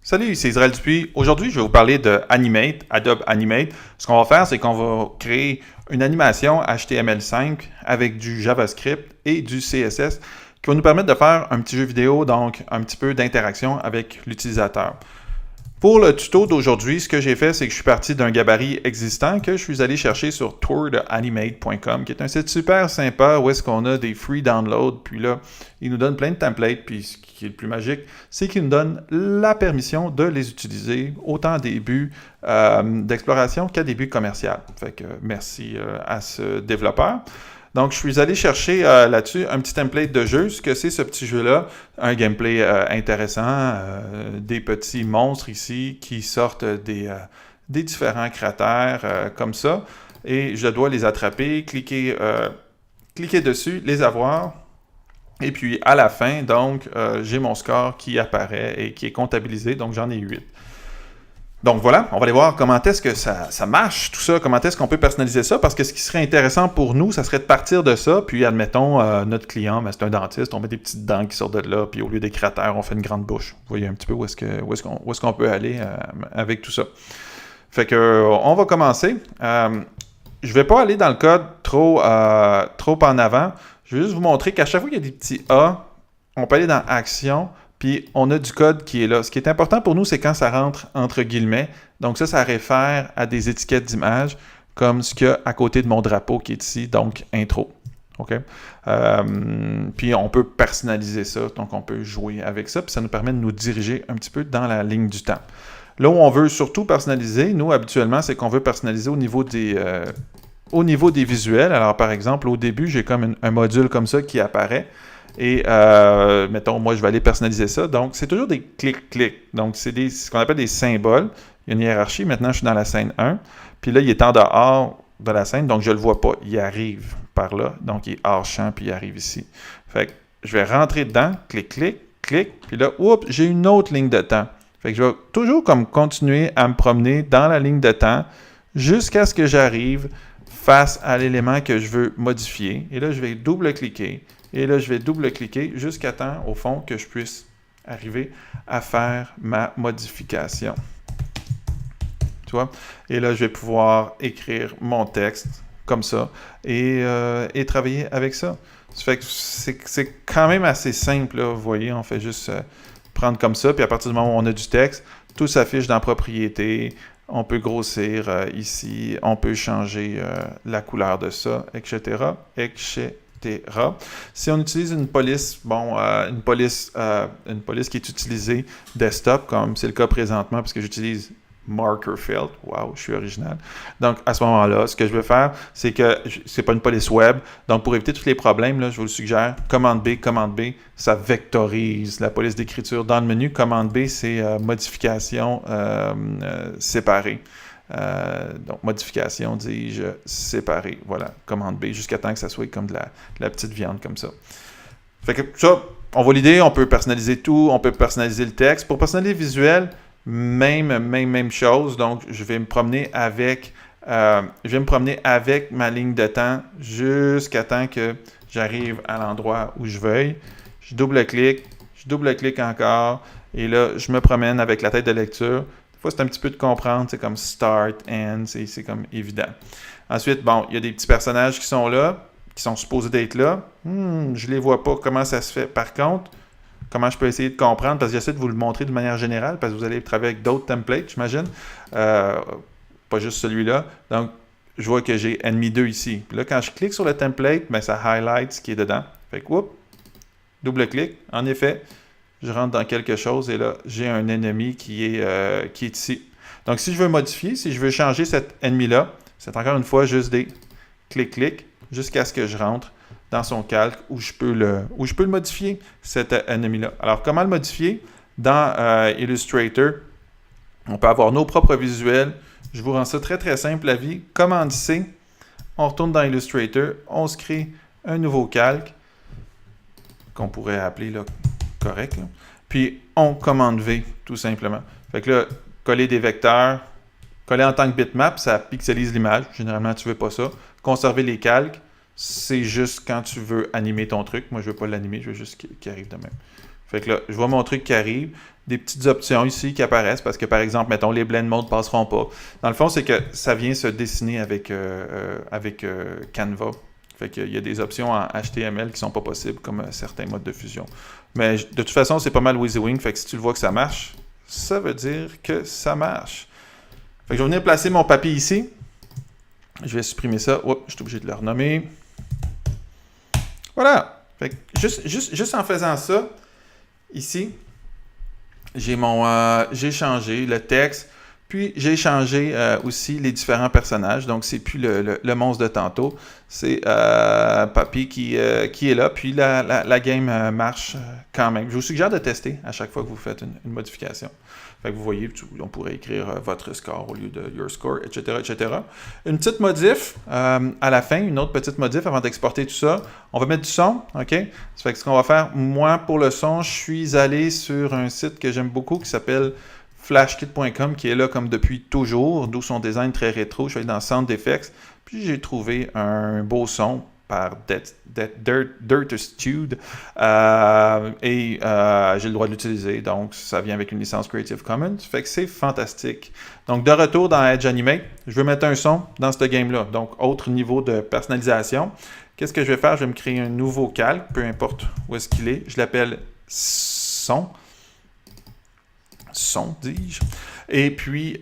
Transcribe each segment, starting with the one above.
Salut, c'est Israël Dupuis. Aujourd'hui, je vais vous parler de Animate, Adobe Animate. Ce qu'on va faire, c'est qu'on va créer une animation HTML5 avec du JavaScript et du CSS qui va nous permettre de faire un petit jeu vidéo, donc un petit peu d'interaction avec l'utilisateur. Pour le tuto d'aujourd'hui, ce que j'ai fait, c'est que je suis parti d'un gabarit existant que je suis allé chercher sur tourdeanimate.com, qui est un site super sympa où est-ce qu'on a des free downloads. Puis là, il nous donne plein de templates. Puis ce qui est le plus magique, c'est qu'il nous donne la permission de les utiliser autant à des buts d'exploration qu'à des buts commerciaux. Fait que merci à ce développeur. Donc, je suis allé chercher là-dessus un petit template de jeu. Ce que c'est ce petit jeu-là, un gameplay intéressant, des petits monstres ici qui sortent des différents cratères comme ça. Et je dois les attraper, cliquer dessus, les avoir. Et puis, à la fin, donc, j'ai mon score qui apparaît et qui est comptabilisé. Donc, j'en ai 8. Donc voilà, on va aller voir comment est-ce que ça marche, tout ça, comment est-ce qu'on peut personnaliser ça, parce que ce qui serait intéressant pour nous, ça serait de partir de ça, puis admettons, notre client, c'est un dentiste, on met des petites dents qui sortent de là, puis au lieu des cratères, on fait une grande bouche. Vous voyez un petit peu où est-ce qu'on peut aller avec tout ça. Fait que, on va commencer. Je ne vais pas aller dans le code trop en avant, je vais juste vous montrer qu'à chaque fois qu'il y a des petits A, on peut aller dans Action, puis on a du code qui est là. Ce qui est important pour nous, c'est quand ça rentre entre guillemets. Donc ça réfère à des étiquettes d'images, comme ce qu'il y a à côté de mon drapeau qui est ici, donc intro. OK? Puis on peut personnaliser ça, donc on peut jouer avec ça, puis ça nous permet de nous diriger un petit peu dans la ligne du temps. Là où on veut surtout personnaliser, nous habituellement, c'est qu'on veut personnaliser au niveau des visuels. Alors par exemple, au début, j'ai comme un module comme ça qui apparaît. Et, mettons, moi, je vais aller personnaliser ça. Donc, c'est toujours des clics-clics. Donc, c'est ce qu'on appelle des symboles. Il y a une hiérarchie. Maintenant, je suis dans la scène 1. Puis là, il est en dehors de la scène, donc je ne le vois pas. Il arrive par là. Donc, il est hors champ, puis il arrive ici. Fait que je vais rentrer dedans, clic. Puis là, oups, j'ai une autre ligne de temps. Fait que je vais toujours comme continuer à me promener dans la ligne de temps jusqu'à ce que j'arrive face à l'élément que je veux modifier. Et là, je vais double-cliquer. Et là, je vais double-cliquer jusqu'à temps, au fond, que je puisse arriver à faire ma modification. Tu vois? Et là, je vais pouvoir écrire mon texte comme ça et travailler avec ça. Ça fait que c'est quand même assez simple, là, vous voyez. On fait juste prendre comme ça, puis à partir du moment où on a du texte, tout s'affiche dans Propriétés. On peut grossir ici, on peut changer la couleur de ça, etc. Si on utilise une police, une police qui est utilisée desktop, comme c'est le cas présentement, parce que j'utilise Markerfield. Wow, je suis original. Donc, à ce moment-là, ce que je vais faire, c'est que c'est pas une police web. Donc, pour éviter tous les problèmes, là, je vous le suggère, commande B, ça vectorise la police d'écriture dans le menu. Commande B, c'est modification séparée. Donc, modification, dis-je, séparée. Voilà, commande B, jusqu'à temps que ça soit comme de la petite viande comme ça. Fait que ça, on voit l'idée, on peut personnaliser tout, on peut personnaliser le texte. Pour personnaliser le visuel, même chose. Donc, je vais me promener avec ma ligne de temps jusqu'à temps que j'arrive à l'endroit où je veuille. Je double-clique encore, et là, je me promène avec la tête de lecture. Des fois, c'est un petit peu de comprendre, c'est comme start, end, c'est comme évident. Ensuite, il y a des petits personnages qui sont là, qui sont supposés d'être là. Je ne les vois pas, comment ça se fait. Par contre, comment je peux essayer de comprendre, parce que j'essaie de vous le montrer de manière générale, parce que vous allez travailler avec d'autres templates, j'imagine. Pas juste celui-là. Donc, je vois que j'ai ennemi 2 ici. Puis là, quand je clique sur le template, ça highlight ce qui est dedans. Fait que, double-clic. En effet, je rentre dans quelque chose et là, j'ai un ennemi qui est ici. Donc, si je veux modifier, si je veux changer cet ennemi-là, c'est encore une fois juste des clic-clic jusqu'à ce que je rentre dans son calque où je peux le modifier, cet ennemi-là. Alors, comment le modifier? Dans Illustrator, on peut avoir nos propres visuels. Je vous rends ça très, très simple, la vie. Commande C, on retourne dans Illustrator, on se crée un nouveau calque qu'on pourrait appeler là, correct. Là. Puis, on commande V, tout simplement. Fait que là, coller des vecteurs, coller en tant que bitmap, ça pixelise l'image. Généralement, tu ne veux pas ça. Conserver les calques, c'est juste quand tu veux animer ton truc. Moi, je ne veux pas l'animer, je veux juste qu'il arrive de même. Fait que là, je vois mon truc qui arrive, des petites options ici qui apparaissent parce que, par exemple, mettons, les blend modes ne passeront pas. Dans le fond, c'est que ça vient se dessiner avec Canva. Fait qu'il y a des options en HTML qui ne sont pas possibles, comme certains modes de fusion. Mais de toute façon, c'est pas mal WYSIWYG. Fait que si tu le vois que ça marche, ça veut dire que ça marche. Fait que je vais venir placer mon papier ici. Je vais supprimer ça. Oups, je suis obligé de le renommer. Voilà. Fait que juste en faisant ça, ici, j'ai changé le texte, puis j'ai changé aussi les différents personnages. Donc, c'est plus le monstre de tantôt. C'est Papy qui est là, puis la game marche quand même. Je vous suggère de tester à chaque fois que vous faites une modification. Fait que vous voyez, on pourrait écrire votre score au lieu de your score, etc., etc. Une petite modif à la fin, une autre petite modif avant d'exporter tout ça. On va mettre du son, OK? Ça fait que ce qu'on va faire, moi, pour le son, je suis allé sur un site que j'aime beaucoup qui s'appelle flashkit.com, qui est là comme depuis toujours, d'où son design très rétro. Je suis allé dans Sound Effects, puis j'ai trouvé un beau son par Dirtustude et j'ai le droit de l'utiliser, donc ça vient avec une licence Creative Commons, fait que c'est fantastique. Donc de retour dans Edge Animate, je vais mettre un son dans ce game-là, donc autre niveau de personnalisation. Qu'est-ce que je vais faire? Je vais me créer un nouveau calque, peu importe où est-ce qu'il est, je l'appelle son, dis-je, et puis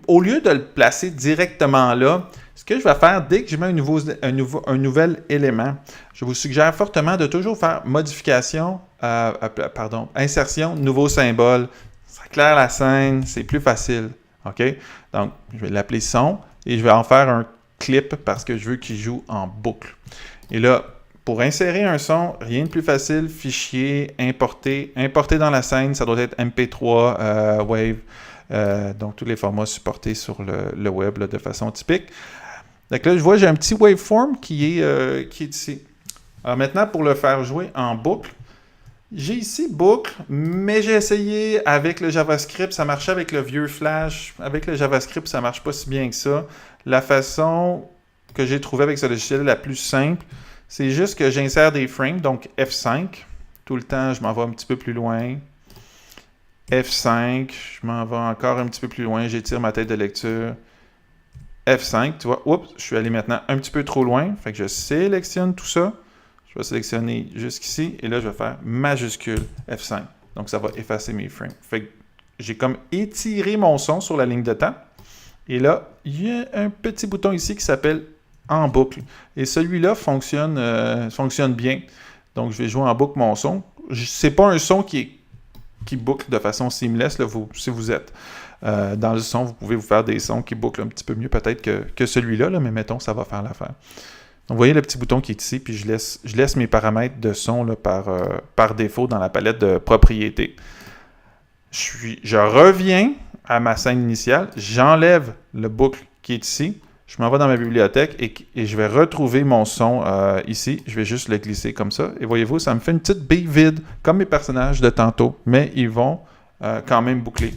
au lieu de le placer directement là, ce que je vais faire, dès que je mets un nouvel élément, je vous suggère fortement de toujours faire modification, insertion, nouveau symbole. Ça éclaire la scène, c'est plus facile. OK? Donc, je vais l'appeler son et je vais en faire un clip parce que je veux qu'il joue en boucle. Et là, pour insérer un son, rien de plus facile, fichier, importer dans la scène, ça doit être MP3, Wave, donc tous les formats supportés sur le web là, de façon typique. Donc là, je vois, j'ai un petit waveform qui est ici. Alors maintenant, pour le faire jouer en boucle, j'ai ici boucle, mais j'ai essayé avec le JavaScript, ça marchait avec le vieux Flash. Avec le JavaScript, ça ne marche pas si bien que ça. La façon que j'ai trouvé avec ce logiciel la plus simple, c'est juste que j'insère des frames, donc F5. Tout le temps, je m'en vais un petit peu plus loin. F5, je m'en vais encore un petit peu plus loin, j'étire ma tête de lecture. F5, tu vois, oups, je suis allé maintenant un petit peu trop loin, fait que je sélectionne tout ça, je vais sélectionner jusqu'ici, et là, je vais faire majuscule F5, donc ça va effacer mes frames. Fait que j'ai comme étiré mon son sur la ligne de temps, et là, il y a un petit bouton ici qui s'appelle en boucle, et celui-là fonctionne bien, donc je vais jouer en boucle mon son. C'est pas un son qui boucle de façon seamless, là, si vous êtes dans le son, vous pouvez vous faire des sons qui bouclent un petit peu mieux peut-être que celui-là, là, mais mettons, ça va faire l'affaire. Donc, vous voyez le petit bouton qui est ici, puis je laisse mes paramètres de son là, par défaut dans la palette de propriétés. Je reviens à ma scène initiale, j'enlève le boucle qui est ici, je m'en vais dans ma bibliothèque et je vais retrouver mon son ici. Je vais juste le glisser comme ça. Et voyez-vous, ça me fait une petite bille vide, comme mes personnages de tantôt, mais ils vont quand même boucler.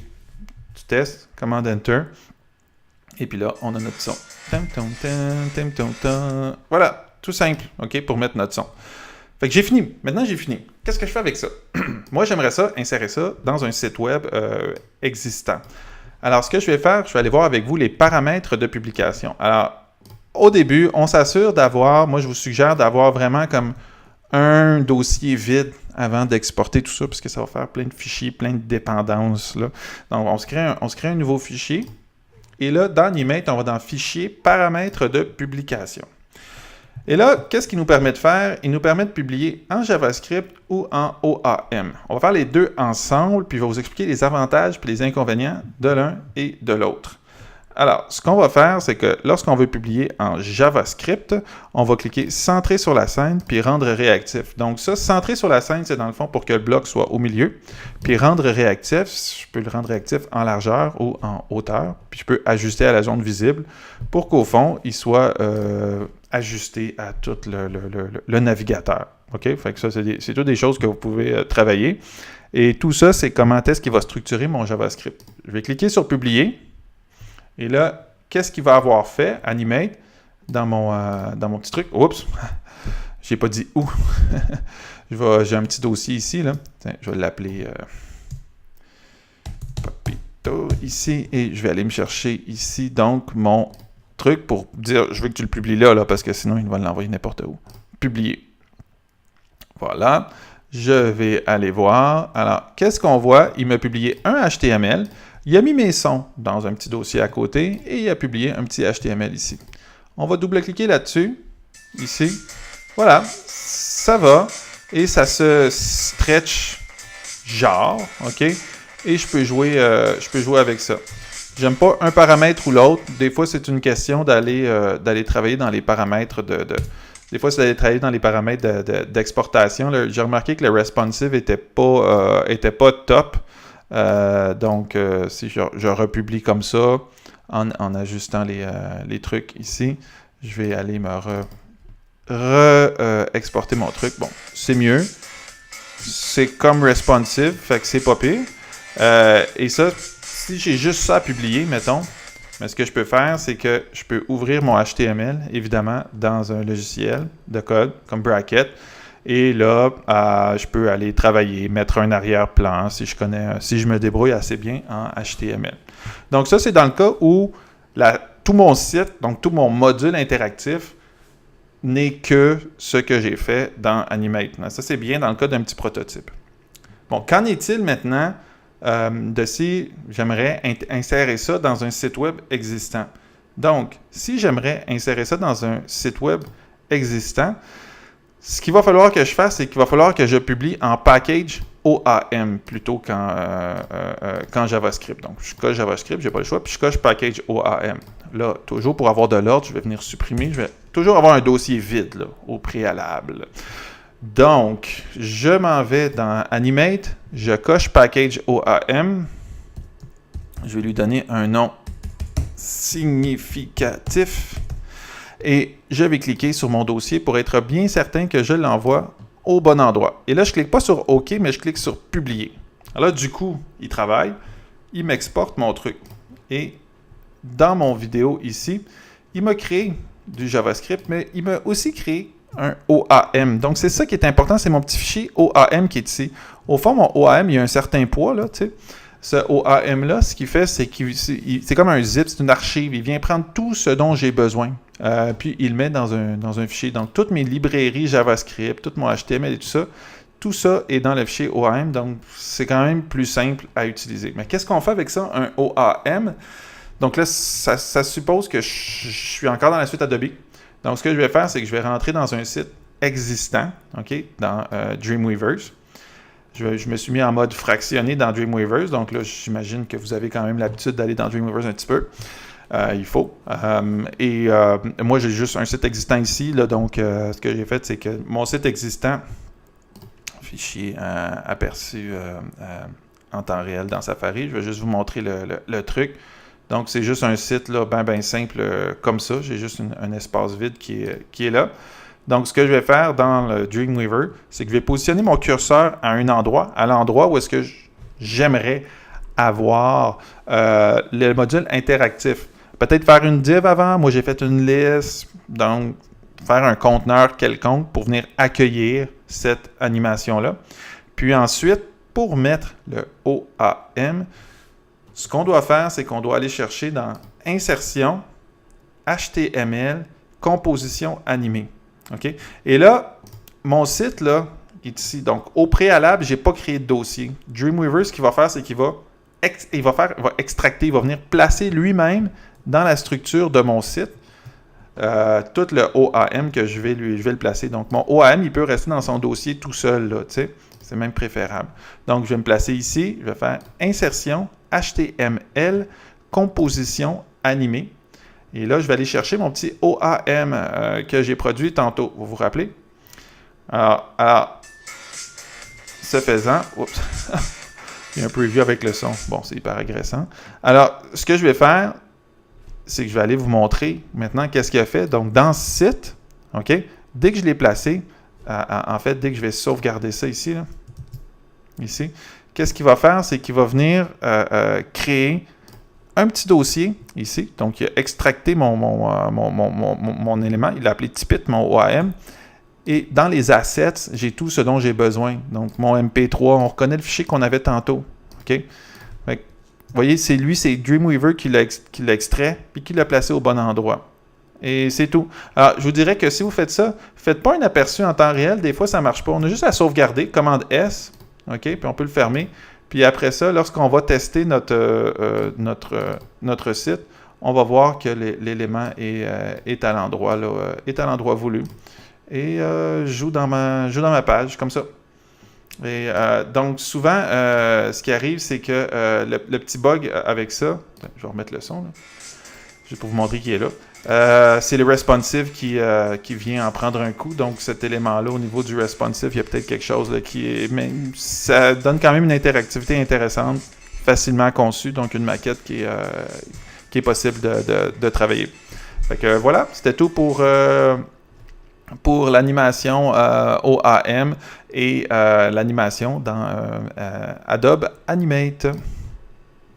Tu testes, commande Enter. Et puis là, on a notre son. Voilà, tout simple, OK, pour mettre notre son. Fait que j'ai fini. Maintenant, j'ai fini. Qu'est-ce que je fais avec ça? Moi, j'aimerais ça, insérer ça dans un site web existant. Alors, ce que je vais faire, je vais aller voir avec vous les paramètres de publication. Alors, au début, on s'assure d'avoir, moi, je vous suggère d'avoir vraiment comme un dossier vide avant d'exporter tout ça, parce que ça va faire plein de fichiers, plein de dépendances, là. Donc, on se crée un nouveau fichier. Et là, dans Animate, on va dans Fichier, Paramètres de publication. Et là, qu'est-ce qu'il nous permet de faire? Il nous permet de publier en JavaScript ou en OAM. On va faire les deux ensemble, puis je vais vous expliquer les avantages et les inconvénients de l'un et de l'autre. Alors, ce qu'on va faire, c'est que lorsqu'on veut publier en JavaScript, on va cliquer Centrer sur la scène, puis Rendre réactif. Donc ça, Centrer sur la scène, c'est dans le fond pour que le bloc soit au milieu. Puis Rendre réactif, je peux le rendre réactif en largeur ou en hauteur. Puis je peux ajuster à la zone visible pour qu'au fond, il soit ajusté à tout le navigateur. OK? Fait que ça, c'est toutes des choses que vous pouvez travailler. Et tout ça, c'est comment est-ce qu'il va structurer mon JavaScript. Je vais cliquer sur Publier. Et là, qu'est-ce qu'il va avoir fait, Animate, dans mon petit truc? Oups, j'ai pas dit où. J'ai un petit dossier ici, là. Tiens, je vais l'appeler Papito ici. Et je vais aller me chercher ici, donc, mon truc pour dire, je veux que tu le publies là, parce que sinon, il va l'envoyer n'importe où. Publier. Voilà. Je vais aller voir. Alors, qu'est-ce qu'on voit? Il m'a publié un HTML. Il a mis mes sons dans un petit dossier à côté et il a publié un petit HTML ici. On va double-cliquer là-dessus, ici. Voilà, ça va et ça se stretch genre, OK? Et je peux jouer avec ça. J'aime pas un paramètre ou l'autre. Des fois, c'est une question d'aller travailler dans les paramètres Des fois, c'est d'aller travailler dans les paramètres d'exportation. J'ai remarqué que le responsive était pas top. Donc, si je republie comme ça, en ajustant les trucs ici, je vais aller me exporter mon truc. Bon, c'est mieux. C'est comme responsive, fait que c'est pas pire. Et ça, si j'ai juste ça à publier, mettons, mais ce que je peux faire, c'est que je peux ouvrir mon HTML, évidemment, dans un logiciel de code, comme Bracket. Et là, je peux aller travailler, mettre un arrière-plan si je me débrouille assez bien en HTML. Donc ça, c'est dans le cas où tout mon site, donc tout mon module interactif, n'est que ce que j'ai fait dans Animate. Ça, c'est bien dans le cas d'un petit prototype. Bon, qu'en est-il maintenant de si j'aimerais insérer ça dans un site web existant? Donc, si j'aimerais insérer ça dans un site web existant, ce qu'il va falloir que je fasse, c'est qu'il va falloir que je publie en package OAM plutôt qu'en JavaScript. Donc, je coche JavaScript, je n'ai pas le choix, puis je coche package OAM. Là, toujours pour avoir de l'ordre, je vais venir supprimer. Je vais toujours avoir un dossier vide là, au préalable. Donc, je m'en vais dans Animate, je coche package OAM. Je vais lui donner un nom significatif. Et je vais cliquer sur mon dossier pour être bien certain que je l'envoie au bon endroit. Et là, je ne clique pas sur OK, mais je clique sur Publier. Alors là, du coup, il travaille, il m'exporte mon truc. Et dans mon vidéo ici, il m'a créé du JavaScript, mais il m'a aussi créé un OAM. Donc, c'est ça qui est important, c'est mon petit fichier OAM qui est ici. Au fond, mon OAM, il y a un certain poids, là, tu sais. Ce OAM-là, ce qu'il fait, c'est c'est comme un zip, c'est une archive. Il vient prendre tout ce dont j'ai besoin. Puis, il le met dans un fichier. Donc, toutes mes librairies JavaScript, tout mon HTML et tout ça est dans le fichier OAM. Donc, c'est quand même plus simple à utiliser. Mais qu'est-ce qu'on fait avec ça, un OAM? Donc là, ça suppose que je suis encore dans la suite Adobe. Donc, ce que je vais faire, c'est que je vais rentrer dans un site existant, OK, dans Dreamweavers. Je me suis mis en mode fractionné dans Dreamweavers. Donc là, j'imagine que vous avez quand même l'habitude d'aller dans Dreamweavers un petit peu. Il faut. Moi, j'ai juste un site existant ici. Là, donc, ce que j'ai fait, c'est que mon site existant, fichier aperçu en temps réel dans Safari, je vais juste vous montrer le truc. Donc, c'est juste un site là, ben simple comme ça. J'ai juste un espace vide qui est là. Donc, ce que je vais faire dans le Dreamweaver, c'est que je vais positionner mon curseur à l'endroit où est-ce que j'aimerais avoir le module interactif. Peut-être faire une div avant. Moi, j'ai fait une liste. Donc, faire un conteneur quelconque pour venir accueillir cette animation-là. Puis ensuite, pour mettre le OAM, ce qu'on doit faire, c'est qu'on doit aller chercher dans Insertion, HTML, Composition animée. OK? Et là, mon site là, est ici. Donc, au préalable, je n'ai pas créé de dossier. Dreamweaver, ce qu'il va faire, c'est qu'il va extracter, il va venir placer lui-même dans la structure de mon site tout le OAM que je vais le placer. Donc, mon OAM, il peut rester dans son dossier tout seul, là, tu sais. C'est même préférable. Donc, je vais me placer ici. Je vais faire Insertion, HTML, Composition animée. Et là, je vais aller chercher mon petit OAM que j'ai produit tantôt. Vous vous rappelez? Alors ce faisant, oups, il y a un preview avec le son. Bon, c'est hyper agressant. Alors, ce que je vais faire, c'est que je vais aller vous montrer maintenant qu'est-ce qu'il a fait. Donc, dans ce site, OK, dès que je l'ai placé, en fait, dès que je vais sauvegarder ça ici, là, ici, qu'est-ce qu'il va faire? C'est qu'il va venir créer un petit dossier ici. Donc, il a extracté mon élément. Il l'a appelé Tipit, mon OAM. Et dans les assets, j'ai tout ce dont j'ai besoin. Donc, mon MP3, on reconnaît le fichier qu'on avait tantôt. OK? Vous voyez, c'est Dreamweaver qui l'a extrait puis qui l'a placé au bon endroit. Et c'est tout. Alors, je vous dirais que si vous faites ça, faites pas un aperçu en temps réel. Des fois, ça ne marche pas. On a juste à sauvegarder, commande S, OK, puis on peut le fermer. Puis après ça, lorsqu'on va tester notre site, on va voir que l'élément est à l'endroit voulu. Et je joue dans ma page, comme ça. Et donc, souvent, ce qui arrive, c'est que le petit bug avec ça, je vais remettre le son, là, juste pour vous montrer qu'il est là. C'est le responsive qui vient en prendre un coup. Donc, cet élément-là, au niveau du responsive, il y a peut-être quelque chose là, qui est... Mais ça donne quand même une interactivité intéressante, facilement conçue. Donc, une maquette qui est possible de travailler. Fait que voilà, c'était tout pour l'animation OAM et l'animation dans Adobe Animate.